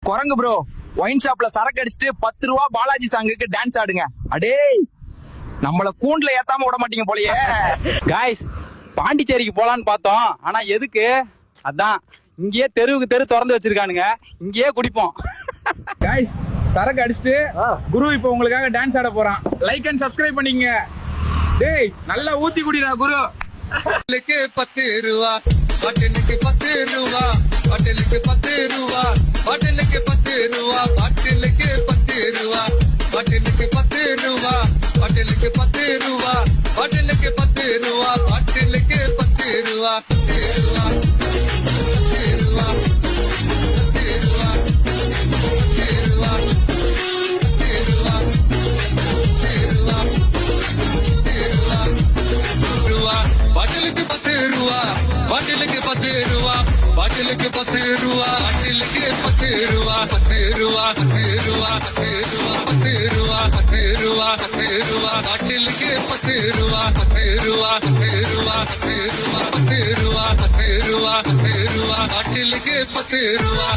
குரங்கு bro wine ஷாப்ல சரக்கு அடிச்சுட்டு 10 ரூபா பாலாஜி சாங்குக்கு டான்ஸ் ஆடுங்க. அடே நம்மள கூண்டுல ஏத்தாம விட மாட்டீங்க போலயே. காய்ஸ் பாண்டிச்சேரிக்கு போலான்னு பார்த்தோம். ஆனா எதுக்கு? அதான் இங்கேயே தெருவுக்கு தெரு திறந்து வச்சிருக்கானுங்க, இங்கேயே குடிப்போம். गाइस சரக்கு அடிச்சிட்டு குரு இப்போ உங்களுக்காக டான்ஸ் ஆட போறான். லைக் அண்ட் சப்ஸ்கிரைப் பண்ணிக்கங்க. டேய் நல்லா ஊத்தி குடிடா குரு. பாட்டிலுக்கு 10 ரூபா, பாட்டிலுக்கு 10 ரூபா, பாட்டிலுக்கு 10 ரூபா, பாட்டிலுக்கு 10 ரூபா, பாட்டிலுக்கு 10 ரூபா, பாட்டிலுக்கு 10 ரூபா, பாட்டிலுக்கு 10 ரூபா, பாட்டிலுக்கு 10 ரூபா, பாட்டிலுக்கு 10 ரூபா, 10 ரூபா, 10 ரூபா, 10 ரூபா, 10 ரூபா, 10 ரூபா, 10 ரூபா, பாட்டிலுக்கு 10 ரூபா, பாட்டிலுக்கு 10 ரூபா, பாட்டிலுக்கு 10 ரூபா, பாட்டிலுக்கு 10 ரூபா, 10 ரூபா, 10 ரூபா, 10 ரூபா, 10 ரூபா, 10 ரூபா, 10 ரூபா, பாட்டிலுக்கு 10 ரூபா, 10 ரூபா, 10 ரூபா, 10 ரூபா, 10 ரூபா, 10 ரூபா, 10 ரூபா, பாட்டிலுக்கு 10 ரூபா.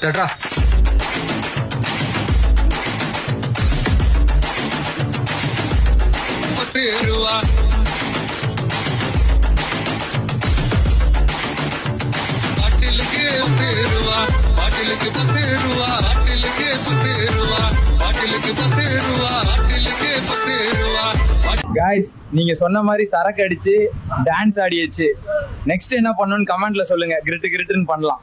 தட்ரா 10 ரூபா, பாட்டிலுக்கு 10 ரூபா, பாட்டிலுக்கு 10 ரூபா, பாட்டிலுக்கு 10 ரூபா, பாட்டிலுக்கு 10 ரூபா, பாட்டிலுக்கு 10 ரூபா. गाइस நீங்க சொன்ன மாதிரி சரக்கு அடிச்சு டான்ஸ் ஆடியாச்சு. நெக்ஸ்ட் என்ன பண்ணணும்னு கமெண்ட்ல சொல்லுங்க. கிரிட்டு கிரிட்டுன்னு பண்ணலாம்.